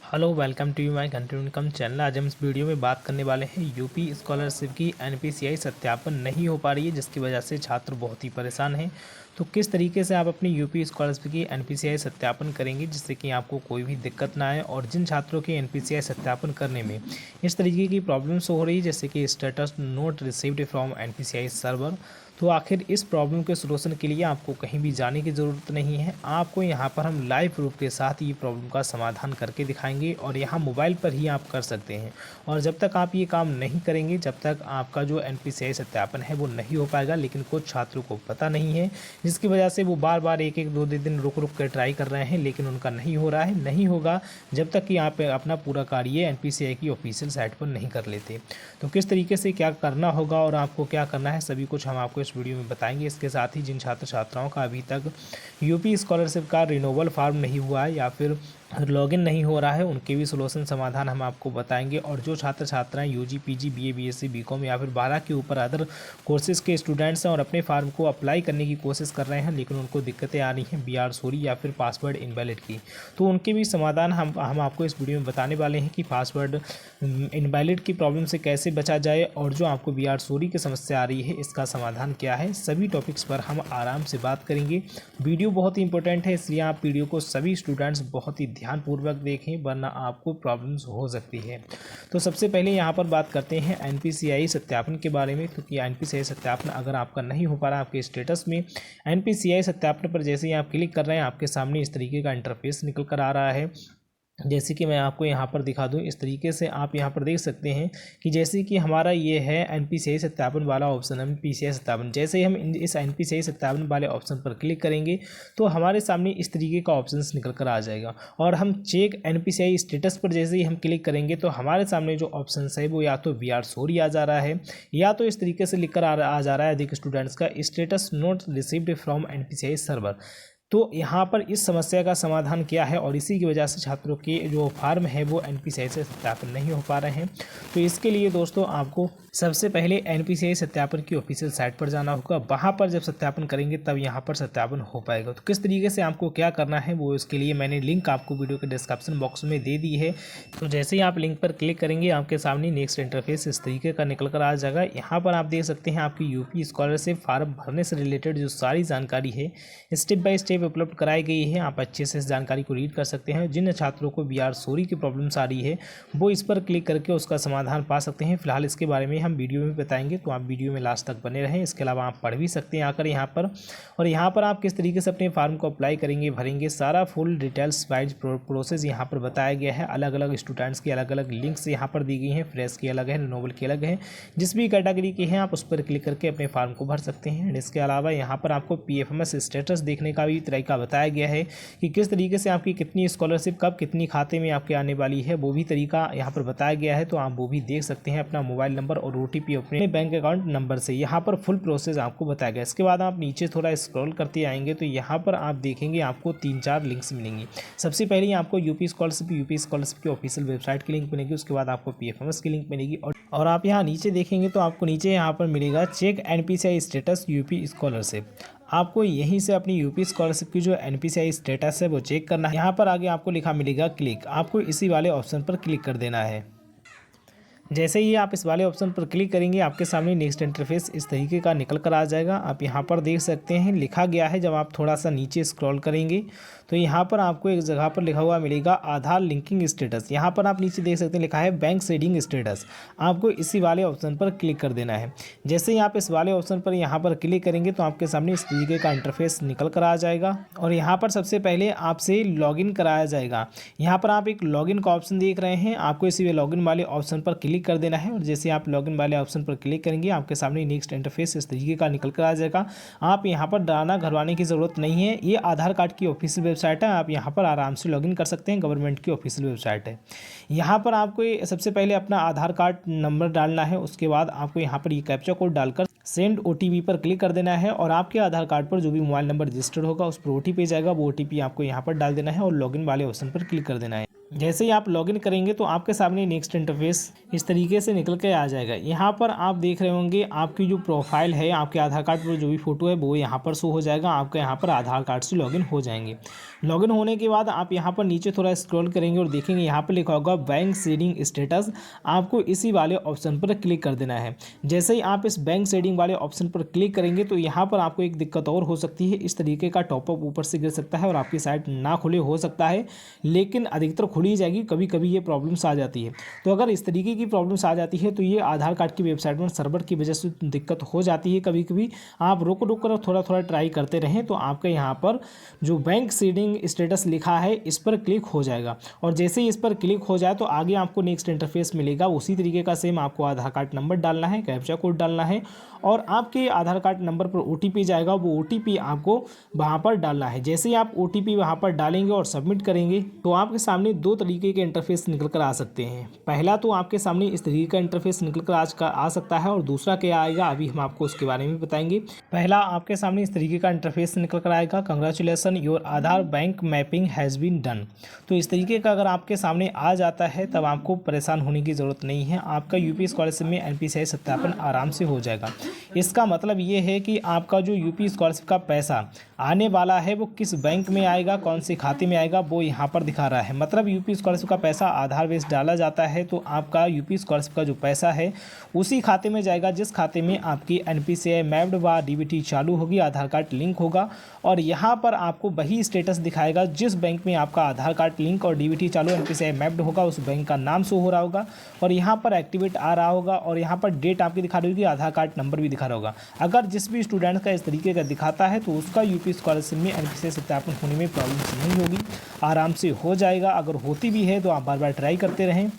Hello welcome to my continue income channel. आज हम इस वीडियो में बात करने वाले हैं यूपी स्कॉलरशिप की एनपीसीआई सत्यापन नहीं हो पा रही है, जिसकी वजह से छात्र बहुत ही परेशान हैं। तो किस तरीके से आप अपनी यूपी स्कॉलरशिप की एनपीसीआई सत्यापन करेंगे जिससे कि आपको कोई भी दिक्कत ना आए। और जिन छात्रों के एनपीसीआई सत्यापन करने में इस तरीके की प्रॉब्लम्स हो रही है, जैसे कि status note received from NPCI server, तो आखिर इस प्रॉब्लम के सलूशन के लिए आपको कहीं भी जाने की ज़रूरत नहीं है। आपको यहाँ पर हम लाइव प्रूफ के साथ ये प्रॉब्लम का समाधान करके दिखाएंगे और यहाँ मोबाइल पर ही आप कर सकते हैं। और जब तक आप ये काम नहीं करेंगे, जब तक आपका जो एनपीसीआई सत्यापन है वो नहीं हो पाएगा। लेकिन कुछ छात्रों को पता नहीं है, जिसकी वजह से वो बार बार एक एक दो दिन रुक रुक कर ट्राई कर रहे हैं, लेकिन उनका नहीं हो रहा है। नहीं होगा जब तक कि आप अपना पूरा कार्य एनपीसीआई की ऑफिशियल साइट पर नहीं कर लेते। तो किस तरीके से क्या करना होगा और आपको क्या करना है, सभी कुछ हम आपको इस वीडियो में बताएंगे। इसके साथ ही जिन छात्र छात्राओं का अभी तक यूपी स्कॉलरशिप का रिन्यूअल फॉर्म नहीं हुआ है या फिर लॉगिन नहीं हो रहा है, उनके भी सॉल्यूशन समाधान हम आपको बताएंगे। और जो छात्र छात्राएं UG PG BA BSc BCom या फिर 12 के ऊपर अदर कोर्सेज के स्टूडेंट्स हैं और अपने फार्म को अप्लाई करने की कोशिश कर रहे हैं, लेकिन उनको दिक्कतें आ रही हैं बीआर सॉरी या फिर पासवर्ड इनवैलिड की, तो उनके भी समाधान हम आपको इस वीडियो में बताने वाले हैं कि पासवर्ड इनवैलिड की प्रॉब्लम से कैसे बचा जाए और जो आपको बीआर सॉरी की समस्या आ रही है इसका समाधान क्या है। सभी टॉपिक्स पर हम आराम से बात करेंगे। वीडियो बहुत ही इंपॉर्टेंट है, इसलिए आप वीडियो को सभी स्टूडेंट्स बहुत ही ध्यानपूर्वक देखें, वरना आपको प्रॉब्लम्स हो सकती है। तो सबसे पहले यहाँ पर बात करते हैं एनपीसीआई सत्यापन के बारे में। क्योंकि एनपीसीआई सत्यापन अगर आपका नहीं हो पा रहा आपके स्टेटस में, एनपीसीआई सत्यापन पर जैसे ही आप क्लिक कर रहे हैं आपके सामने इस तरीके का इंटरफेस निकल कर आ रहा है। जैसे कि मैं आपको यहाँ पर दिखा दूँ, इस तरीके से आप यहाँ पर देख सकते हैं कि जैसे कि हमारा ये है एनपीसीआई सत्यापन वाला ऑप्शन, एनपीसीआई सत्यापन। जैसे ही हम इस एनपीसीआई सत्यापन वाले ऑप्शन पर क्लिक करेंगे तो हमारे सामने इस तरीके का ऑप्शन निकल कर आ जाएगा। और हम चेक एनपीसीआई स्टेटस पर जैसे ही हम क्लिक करेंगे तो हमारे सामने जो ऑप्शन है वो या तो बीआर सॉरी आ जा रहा है, या तो इस तरीके से लिख कर आ जा रहा है अधिक स्टूडेंट्स का status note received from NPCI server. तो यहाँ पर इस समस्या का समाधान क्या है और इसी की वजह से छात्रों के जो फार्म है वो एनपीसीआई से सत्यापन नहीं हो पा रहे हैं। तो इसके लिए दोस्तों आपको सबसे पहले एनपीसीआई सत्यापन की ऑफिशियल साइट पर जाना होगा। वहाँ पर जब सत्यापन करेंगे तब यहाँ पर सत्यापन हो पाएगा। तो किस तरीके से आपको क्या करना है वो इसके लिए मैंने लिंक आपको वीडियो के डिस्क्रिप्शन बॉक्स में दे दी है। तो जैसे ही आप लिंक पर क्लिक करेंगे आपके सामने नेक्स्ट इंटरफेस इस तरीके का निकल कर आ जाएगा। यहाँ पर आप देख सकते हैं आपकी यूपी स्कॉलरशिप फार्म भरने से रिलेटेड जो सारी जानकारी है स्टेप बाय स्टेप उपलब्ध कराई गई है। आप अच्छे से इस जानकारी को रीड कर सकते हैं। जिन छात्रों को बीआर सॉरी की प्रॉब्लम्स आ रही है वो इस पर क्लिक करके उसका समाधान पा सकते हैं। फिलहाल इसके बारे में हम वीडियो में बताएंगे, तो आप वीडियो में लास्ट तक बने रहें। इसके अलावा आप पढ़ भी सकते हैं आकर यहाँ पर। और यहाँ पर आप किस तरीके से अपने फार्म को अप्लाई करेंगे, भरेंगे, सारा फुल डिटेल्स वाइज प्रोसेस यहाँ पर बताया गया है। अलग अलग स्टूडेंट्स की अलग अलग लिंक्स यहाँ पर दी गई हैं। फ्रेश की अलग है, नोबल की अलग है। जिस भी कैटेगरी के हैं आप उस पर क्लिक करके अपने फार्म को भर सकते हैं। इसके अलावा यहाँ पर आपको पीएफएमएस स्टेटस देखने का भी तरीका बताया गया है कि किस तरीके से आपकी कितनी स्कॉलरशिप कब कितनी खाते में आपके आने वाली है, वो भी तरीका यहाँ पर बताया गया है। तो आप वो भी देख सकते हैं अपना मोबाइल नंबर और ओटीपी अपने बैंक अकाउंट नंबर से। यहाँ पर फुल प्रोसेस आपको बताया गया। इसके बाद आप नीचे थोड़ा स्क्रॉल करते आएंगे तो यहाँ पर आप देखेंगे आपको 3-4 लिंक्स मिलेंगी। सबसे पहले आपको यूपी स्कॉलरशिप की ऑफिशियल वेबसाइट की लिंक मिलेगी। उसके बाद आपको पीएफएमएस की लिंक मिलेगी और आप यहाँ नीचे देखेंगे तो आपको नीचे यहाँ पर मिलेगा check NPCI status UP scholarship. आपको यहीं से अपनी यूपी स्कॉलरशिप की जो एनपीसीआई स्टेटस है वो चेक करना है। यहाँ पर आगे आपको लिखा मिलेगा क्लिक, आपको इसी वाले ऑप्शन पर क्लिक कर देना है। जैसे ही आप इस वाले ऑप्शन पर क्लिक करेंगे आपके सामने नेक्स्ट इंटरफेस इस तरीके का निकल कर आ जाएगा। आप यहाँ पर देख सकते हैं लिखा गया है, जब आप थोड़ा सा नीचे स्क्रॉल करेंगे तो यहाँ पर आपको एक जगह पर लिखा हुआ मिलेगा आधार लिंकिंग स्टेटस। यहाँ पर आप नीचे देख सकते हैं लिखा है बैंक सीडिंग स्टेटस। आपको इसी वाले ऑप्शन पर क्लिक कर देना है। जैसे ही आप इस वाले ऑप्शन पर यहाँ पर क्लिक करेंगे तो आपके सामने इस तरीके का इंटरफेस निकल कर आ जाएगा और यहाँ पर सबसे पहले आपसे लॉगिन कराया जाएगा। यहाँ पर आप एक लॉगिन का ऑप्शन देख रहे हैं, आपको इसी लॉगिन वाले ऑप्शन पर क्लिक कर देना है। और जैसे आप लॉगिन वाले ऑप्शन पर क्लिक करेंगे आपके सामने नेक्स्ट इंटरफेस इस तरीके का निकल कर आ जाएगा। आप यहाँ पर डराना घबराने की ज़रूरत नहीं है, ये आधार कार्ड की ऑफिशियल वेबसाइट है। आप यहाँ पर आराम से लॉगिन कर सकते हैं, गवर्नमेंट की ऑफिशियल वेबसाइट है। यहाँ पर आपको सबसे पहले अपना आधार कार्ड नंबर डालना है। उसके बाद आपको यहाँ पर ये कैप्चा कोड डालकर सेंड ओटीपी पर क्लिक कर देना है और आपके आधार कार्ड पर जो भी मोबाइल नंबर रजिस्टर्ड होगा उस पर ओटीपी जाएगा, वो ओटीपी आपको यहाँ पर डाल देना है और लॉगिन वाले ऑप्शन पर क्लिक कर देना है। जैसे ही आप लॉगिन करेंगे तो आपके सामने नेक्स्ट इंटरफेस इस तरीके से निकल के आ जाएगा। यहाँ पर आप देख रहे होंगे आपकी जो प्रोफाइल है, आपके आधार कार्ड पर जो भी फ़ोटो है वो यहाँ पर शो हो जाएगा। आपका यहाँ पर आधार कार्ड से लॉगिन हो जाएंगे। लॉगिन होने के बाद आप यहाँ पर नीचे थोड़ा स्क्रॉल करेंगे और देखेंगे यहाँ पर लिखा होगा बैंक शेडिंग स्टेटस। आपको इसी वाले ऑप्शन पर क्लिक कर देना है। जैसे ही आप इस बैंक शेडिंग वाले ऑप्शन पर क्लिक करेंगे तो यहाँ पर आपको एक दिक्कत और हो सकती है। इस तरीके का टॉपअप ऊपर से गिर सकता है और आपकी साइट ना खुले हो सकता है, लेकिन अधिकतर खुली जाएगी। कभी कभी ये प्रॉब्लम्स आ जाती है। तो अगर इस तरीके की प्रॉब्लम्स आ जाती है तो ये आधार कार्ड की वेबसाइट में सर्वर की वजह से दिक्कत हो जाती है। कभी कभी आप रुक कर थोड़ा थोड़ा ट्राई करते रहें तो आपका यहाँ पर जो बैंक शेडिंग स्टेटस लिखा है इस पर क्लिक हो जाएगा। और जैसे ही इस पर क्लिक हो जाए तो आगे आपको नेक्स्ट इंटरफेस मिलेगा। उसी तरीके का सेम आपको आधार कार्ड नंबर डालना है, कैप्चा कोड डालना है और आपके आधार कार्ड नंबर पर OTP जाएगा। वो OTP आपको वहाँ पर डालना है। जैसे ही आप OTP वहाँ पर डालेंगे और सबमिट करेंगे तो आपके सामने दो तरीके के इंटरफेस निकल कर आ सकते हैं। पहला तो आपके सामने इस तरीके का इंटरफेस निकल कर आ सकता है और दूसरा क्या आएगा अभी हम आपको उसके बारे में बताएंगे। पहला आपके सामने इस तरीके का इंटरफेस निकल कर आएगा, congratulation your Aadhaar bank mapping has been done. तो इस तरीके का अगर आपके सामने आ जाता है तब आपको परेशान होने की ज़रूरत नहीं है। आपका यूपी स्कॉलरशिप में NPCI सत्यापन आराम से हो जाएगा। इसका मतलब ये है कि आपका जो यूपी स्कॉलरशिप का पैसा आने वाला है वो किस बैंक में आएगा, कौन से खाते में आएगा, वो यहाँ पर दिखा रहा है। मतलब यूपी स्कॉलरशिप का पैसा आधार बेस डाला जाता है तो आपका यूपी स्कॉलरशिप का जो पैसा है उसी खाते में जाएगा जिस खाते में आपकी NPCI मैप्ड व DBT चालू होगी, आधार कार्ड लिंक होगा। और यहाँ पर आपको वही स्टेटस दिखाएगा जिस बैंक में आपका आधार कार्ड लिंक और DBT चालू NPCI मैप्ड होगा, उस बैंक का नाम शो हो रहा होगा और यहाँ पर एक्टिवेट आ रहा होगा और यहाँ पर डेट आपकी दिखा रही होगी, आधार कार्ड नंबर भी दिखा रहा होगा। अगर जिस भी स्टूडेंट का इस तरीके का दिखाता है तो उसका यूपी स्कॉलरशिप में NPCI सत्यापन होने में प्रॉब्लम्स नहीं होगी, आराम से हो जाएगा। अगर होती भी है तो आप बार बार ट्राई करते रहें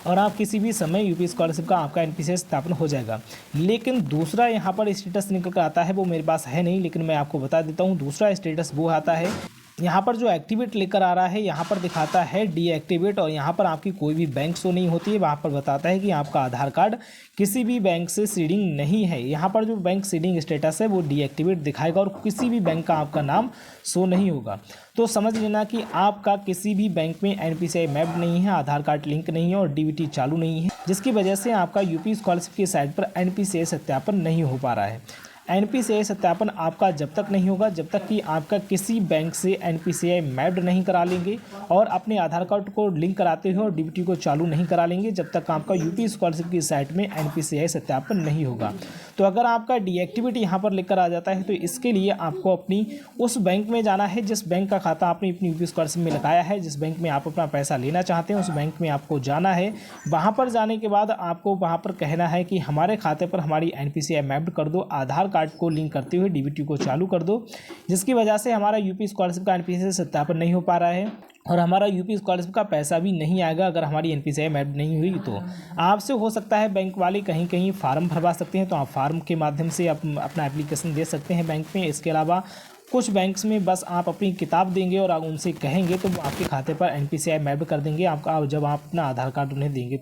और आप किसी भी समय यूपी स्कॉलरशिप का आपका NPCI सत्यापन हो जाएगा। लेकिन दूसरा यहाँ पर स्टेटस निकल कर आता है, वो मेरे पास है नहीं लेकिन मैं आपको बता देता हूँ। दूसरा स्टेटस वो आता है, यहाँ पर जो एक्टिवेट लेकर आ रहा है यहाँ पर दिखाता है डीएक्टिवेट और यहाँ पर आपकी कोई भी बैंक शो नहीं होती है। वहाँ पर बताता है कि आपका आधार कार्ड किसी भी बैंक से सीडिंग नहीं है। यहाँ पर जो बैंक सीडिंग स्टेटस है वो डीएक्टिवेट दिखाएगा और किसी भी बैंक का आपका नाम शो नहीं होगा। तो समझ लेना कि आपका किसी भी बैंक में NPCI मैप्ड नहीं है, आधार कार्ड लिंक नहीं है और DBT चालू नहीं है, जिसकी वजह से आपका यूपी स्कॉलरशिप की साइट पर NPCI सत्यापन नहीं हो पा रहा है। NPCI सत्यापन आपका जब तक नहीं होगा जब तक कि आपका किसी बैंक से NPCI मैप्ड नहीं करा लेंगे और अपने आधार कार्ड को लिंक कराते हुए और DBT को चालू नहीं करा लेंगे, जब तक आपका यूपी स्कॉलरशिप की साइट में NPCI सत्यापन नहीं होगा। तो अगर आपका डीएक्टिवेट यहाँ पर लेकर आ जाता है तो इसके लिए आपको अपनी उस बैंक में जाना है जिस बैंक का खाता आपने अपनी यूपी स्कॉलरशिप में लगाया है, जिस बैंक में आप अपना पैसा लेना चाहते हैं उस बैंक में आपको जाना है। वहाँ पर जाने के बाद आपको वहाँ पर कहना है कि हमारे खाते पर हमारी NPCI मैप्ड कर दो, आधार कार्ड को लिंक करते हुए DBT को चालू कर दो, जिसकी वजह से हमारा यूपी स्कॉलरशिप का NPCI सत्यापन नहीं हो पा रहा है और हमारा यूपी स्कॉलरशिप का पैसा भी नहीं आएगा। अगर हमारी NPCI मैप्ड नहीं हुई तो आपसे हो सकता है बैंक वाले कहीं कहीं फार्म भरवा सकते हैं, तो आप फार्म के माध्यम से अपना एप्लीकेशन दे सकते हैं बैंक में। इसके अलावा कुछ बैंक्स में बस आप अपनी किताब देंगे और आप उनसे कहेंगे तो आपके खाते पर NPCI मैप्ड कर देंगे आपका, जब आप अपना आधार कार्ड उन्हें देंगे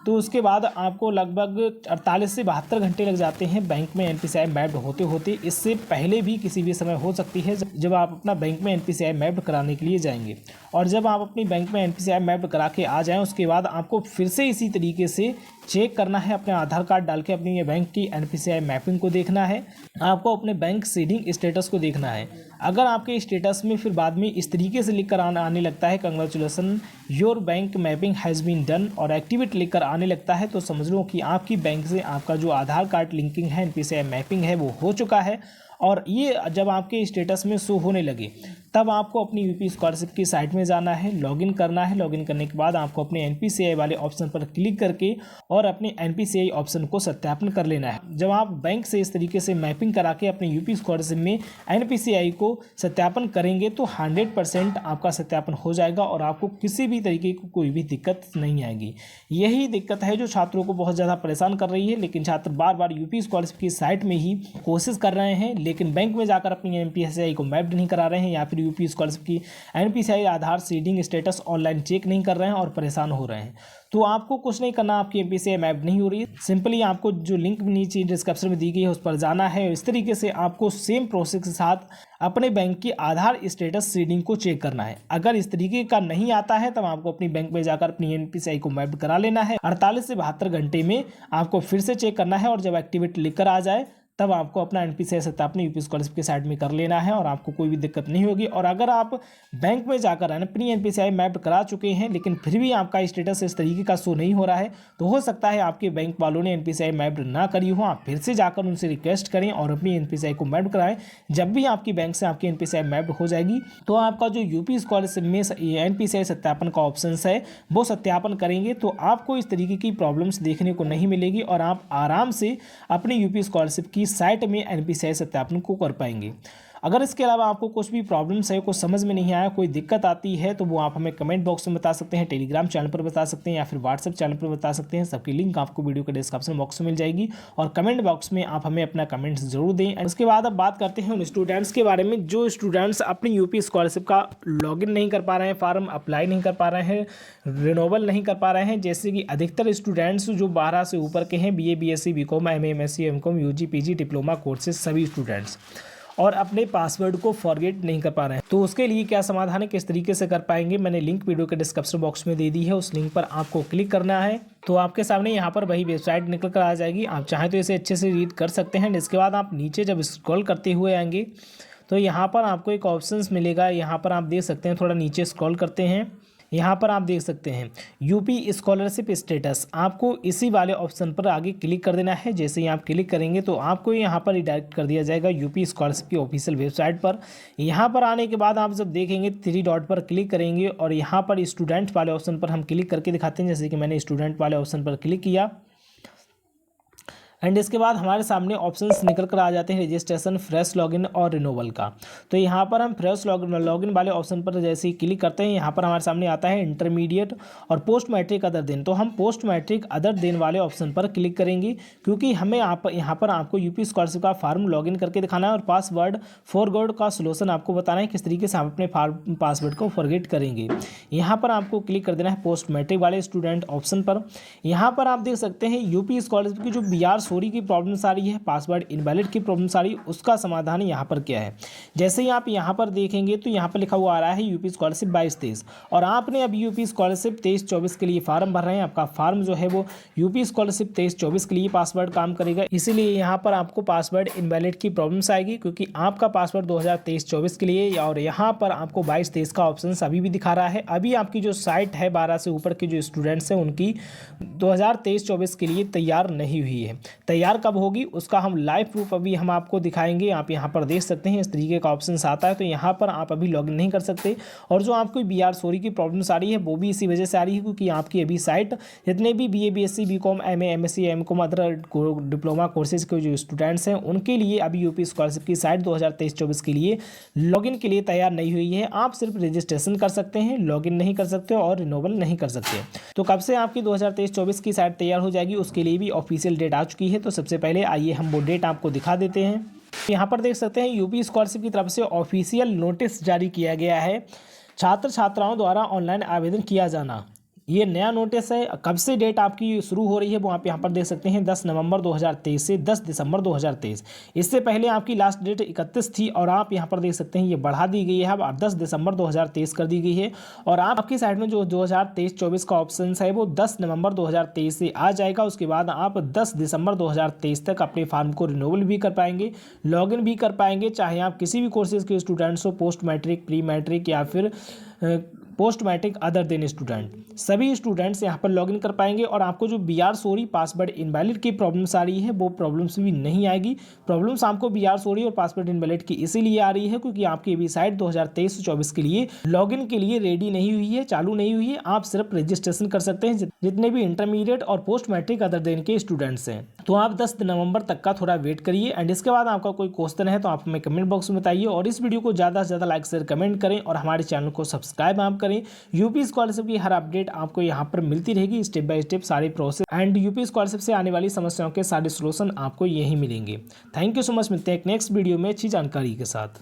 तो उसके बाद आपको लगभग 48 से 72 घंटे लग जाते हैं बैंक में NPCI मैप्ड होते होते। इससे पहले भी किसी भी समय हो सकती है जब आप अपना बैंक में NPCI मैप्ड कराने के लिए जाएंगे। और जब आप अपनी बैंक में NPCI मैप्ड करा के आ जाएं उसके बाद आपको फिर से इसी तरीके से चेक करना है, अपने आधार कार्ड डाल के अपनी बैंक की NPCI मैपिंग को देखना है, आपको अपने बैंक सीडिंग स्टेटस को देखना है। अगर आपके स्टेटस में फिर बाद में इस तरीके से लिख कर आने लगता है congratulation your bank mapping has been done और एक्टिवेट लिख कर आने लगता है तो समझ लो कि आपकी बैंक से आपका जो आधार कार्ड लिंकिंग है, NPCI मैपिंग है, वो हो चुका है। और ये जब आपके स्टेटस में शो होने लगे तब आपको अपनी यूपी स्कॉलरशिप की साइट में जाना है, लॉगिन करना है। लॉगिन करने के बाद आपको अपने NPCI वाले ऑप्शन पर क्लिक करके और अपने NPCI ऑप्शन को सत्यापन कर लेना है। जब आप बैंक से इस तरीके से मैपिंग करा के अपने यूपी स्कॉलरशिप में NPCI को सत्यापन करेंगे तो 100% आपका सत्यापन हो जाएगा और आपको किसी भी तरीके की कोई भी दिक्कत नहीं आएगी। यही दिक्कत है जो छात्रों को बहुत ज़्यादा परेशान कर रही है, लेकिन छात्र बार बार यूपी स्कॉलरशिप की साइट में ही कोशिश कर रहे हैं लेकिन बैंक में जाकर अपनी NPCI को मैप्ड नहीं करा रहे हैं या फिर यूपी स्कॉलरशिप की एनपीसीआई आधार सीडिंग स्टेटस ऑनलाइन चेक नहीं कर रहे हैं और परेशान हो रहे हैं, तो आपको कुछ नहीं करना, आपकी एनपीसीआई मैप नहीं हो रही है। सिंपली आपको जो लिंक नीचे डिस्क्रिप्शन में दी गई है उस पर जाना है। इस तरीके से आपको सेम प्रोसेस के साथ अपने बैंक की आधार स्टेटस सीडिंग को चेक करना है। अगर इस तरीके का नहीं आता है तब आपको अपनी बैंक में जाकर अपनी एनपीसीआई को मैप करा लेना है। 48 से 72 घंटे में आपको फिर से चेक करना है और जब एक्टिवेट लिखकर आ जाए तब आपको अपना एनपीसीआई सत्यापन यूपी स्कॉलरशिप के साइट में कर लेना है और आपको कोई भी दिक्कत नहीं होगी। और अगर आप बैंक में जाकर अपनी एनपीसीआई मैप करा चुके हैं लेकिन फिर भी आपका स्टेटस इस तरीके का शो नहीं हो रहा है, तो हो सकता है आपके बैंक वालों ने एनपीसीआई मैप ना करी हो। आप फिर से जाकर उनसे रिक्वेस्ट करें और अपनी एनपीसीआई को मैप कराएं। जब भी आपकी बैंक से आपकी एनपीसीआई मैप हो जाएगी तो आपका जो यूपी स्कॉलरशिप में एनपीसीआई सत्यापन का ऑप्शन है वो सत्यापन करेंगे तो आपको इस तरीके की प्रॉब्लम्स देखने को नहीं मिलेगी और आप आराम से अपनी यूपी स्कॉलरशिप की साइट में एनपीसीआई सत्यापन को कर पाएंगे। अगर इसके अलावा आपको कुछ भी प्रॉब्लम्स है, कुछ समझ में नहीं आया, कोई दिक्कत आती है तो वो आप हमें कमेंट बॉक्स में बता सकते हैं, टेलीग्राम चैनल पर बता सकते हैं या फिर व्हाट्सएप चैनल पर बता सकते हैं। सबकी लिंक आपको वीडियो के डिस्क्रिप्शन बॉक्स में मिल जाएगी और कमेंट बॉक्स में आप हमें अपना कमेंट्स जरूर दें। उसके बाद अब बात करते हैं उन स्टूडेंट्स के बारे में जो स्टूडेंट्स अपनी यूपी स्कॉलरशिप का लॉगिन नहीं कर पा रहे हैं, फॉर्म अप्लाई नहीं कर पा रहे हैं, रिनोवल नहीं कर पा रहे हैं। जैसे कि अधिकतर स्टूडेंट्स जो 12 से ऊपर के हैं, BA BSc BCom MA MSc MCom UG PG diploma courses सभी स्टूडेंट्स, और अपने पासवर्ड को फॉरगेट नहीं कर पा रहे हैं, तो उसके लिए क्या समाधान है, किस तरीके से कर पाएंगे, मैंने लिंक वीडियो के डिस्क्रिप्शन बॉक्स में दे दी है। उस लिंक पर आपको क्लिक करना है तो आपके सामने यहाँ पर वही वेबसाइट निकल कर आ जाएगी। आप चाहें तो इसे अच्छे से रीड कर सकते हैं। इसके बाद आप नीचे जब स्क्रॉल करते हुए आएंगे तो यहाँ पर आपको एक ऑप्शंस मिलेगा। यहाँ पर आप देख सकते हैं, थोड़ा नीचे स्क्रॉल करते हैं, यहाँ पर आप देख सकते हैं यूपी स्कॉलरशिप स्टेटस। आपको इसी वाले ऑप्शन पर आगे क्लिक कर देना है। जैसे ही आप क्लिक करेंगे तो आपको यहाँ पर रिडायरेक्ट कर दिया जाएगा यूपी स्कॉलरशिप की ऑफिशियल वेबसाइट पर। यहाँ पर आने के बाद आप जब देखेंगे 3 डॉट पर क्लिक करेंगे और यहाँ पर स्टूडेंट वाले ऑप्शन पर हम क्लिक करके दिखाते हैं। जैसे कि मैंने स्टूडेंट वाले ऑप्शन पर क्लिक किया एंड इसके बाद हमारे सामने ऑप्शंस निकल कर आ जाते हैं रजिस्ट्रेशन, फ्रेश लॉगिन और रिनोवल का। तो यहाँ पर हम फ्रेश लॉगिन वाले ऑप्शन पर जैसे ही क्लिक करते हैं यहाँ पर हमारे सामने आता है इंटरमीडिएट और पोस्ट मैट्रिक अदर दिन। तो हम पोस्ट मैट्रिक अदर दिन वाले ऑप्शन पर क्लिक करेंगे क्योंकि हमें यहाँ पर आपको यूपी स्कॉलरशिप का फॉर्म लॉगिन करके दिखाना है और पासवर्ड फॉरगेट का सोल्यूशन आपको बताना है किस तरीके से आप अपने पासवर्ड को फॉरगेट करेंगे। यहाँ पर आपको क्लिक कर देना है पोस्ट मैट्रिक वाले स्टूडेंट ऑप्शन पर। यहाँ पर आप देख सकते हैं यूपी स्कॉलरशिप की जो BR सॉरी की प्रॉब्लम्स आ रही है, पासवर्ड इनवैलिड की प्रॉब्लम्स आ रही है, उसका समाधान यहाँ पर क्या है। जैसे ही आप यहाँ पर देखेंगे तो यहाँ पर लिखा हुआ आ रहा है यूपी स्कॉलरशिप 22-23 और आपने अभी यूपी स्कॉलरशिप 23-24 के लिए फार्म भर रहे हैं। आपका फार्म जो है वो यूपी स्कॉलरशिप 23-24 के लिए पासवर्ड काम करेगा, इसीलिए यहाँ पर आपको पासवर्ड इनवैलिड की प्रॉब्लम्स आएगी क्योंकि आपका पासवर्ड 2023-24 के लिए और यहाँ पर आपको 22-23 का ऑप्शन अभी भी दिखा रहा है। अभी आपकी जो साइट है 12 से ऊपर के जो स्टूडेंट्स हैं उनकी 2023-24 के लिए तैयार नहीं हुई है। तैयार कब होगी उसका हम लाइव प्रूफ अभी हम आपको दिखाएंगे। आप यहाँ पर देख सकते हैं इस तरीके का ऑप्शन आता है, तो यहाँ पर आप अभी लॉगिन नहीं कर सकते। और जो आपको BR सॉरी की प्रॉब्लम्स आ रही है वो भी इसी वजह से आ रही है क्योंकि आपकी अभी साइट जितने भी BA BSc BCom MA MSc MCom other diploma courses के जो स्टूडेंट्स हैं उनके लिए अभी यूपी स्कॉलरशिप की साइट 2023-24 के लिए लॉगिन के लिए तैयार नहीं हुई है। आप सिर्फ रजिस्ट्रेशन कर सकते हैं, लॉगिन नहीं कर सकते और रिनोवल नहीं कर सकते। तो कब से आपकी 2023-24 की साइट तैयार हो जाएगी उसके लिए भी ऑफिशियल डेट आ चुकी है। तो सबसे पहले आइए हम वो डेट आपको दिखा देते हैं। यहाँ पर देख सकते हैं यूपी स्कॉलरशिप की तरफ से ऑफिशियल नोटिस जारी किया गया है, छात्र छात्राओं द्वारा ऑनलाइन आवेदन किया जाना। ये नया नोटिस है। कब से डेट आपकी शुरू हो रही है वो आप यहाँ पर देख सकते हैं 10 नवंबर 2023 से 10 दिसंबर 2023। इससे पहले आपकी लास्ट डेट 31 थी और आप यहाँ पर देख सकते हैं ये बढ़ा दी गई है, अब 10 दिसंबर 2023 कर दी गई है। और आपकी साइड में जो 2023-24 का ऑप्शन है वो 10 नवंबर 2023 से आ जाएगा। उसके बाद आप 10 दिसंबर 2023 तक अपने फॉर्म को रिन्यूअल भी कर पाएंगे, लॉगिन भी कर पाएंगे, चाहे आप किसी भी कोर्सेज के स्टूडेंट्स हो, पोस्ट मैट्रिक, प्री मैट्रिक या फिर post matric other than student, सभी स्टूडेंट्स यहाँ पर लॉगिन कर पाएंगे। और आपको जो BR सॉरी पासवर्ड इनवैलिड की प्रॉब्लम्स आ रही है वो प्रॉब्लम्स भी नहीं आएगी। प्रॉब्लम्स आपको BR सॉरी और पासवर्ड इनवैलिड की इसीलिए आ रही है क्योंकि आपकी अभी साइट 2023-24 के लिए लॉगिन के लिए रेडी नहीं हुई है, चालू नहीं हुई है। आप सिर्फ रजिस्ट्रेशन कर सकते हैं जितने भी इंटरमीडिएट और पोस्ट मैट्रिक अदर देन के स्टूडेंट्स हैं। तो आप 10 नवंबर तक का थोड़ा वेट करिए एंड इसके बाद आपका कोई क्वेश्चन है तो आप हमें कमेंट बॉक्स में बताइए और इस वीडियो को ज़्यादा से ज़्यादा लाइक शेयर कमेंट करें और हमारे चैनल को सब्सक्राइब आप करें। यूपी स्कॉलरशिप की हर अपडेट आपको यहाँ पर मिलती रहेगी, स्टेप बाय स्टेप सारे प्रोसेस एंड यूपी स्कॉलरशिप से आने वाली समस्याओं के सारे सोल्यूशन आपको यही मिलेंगे। थैंक यू सो मच, मिलते हैं एक नेक्स्ट वीडियो में अच्छी जानकारी के साथ।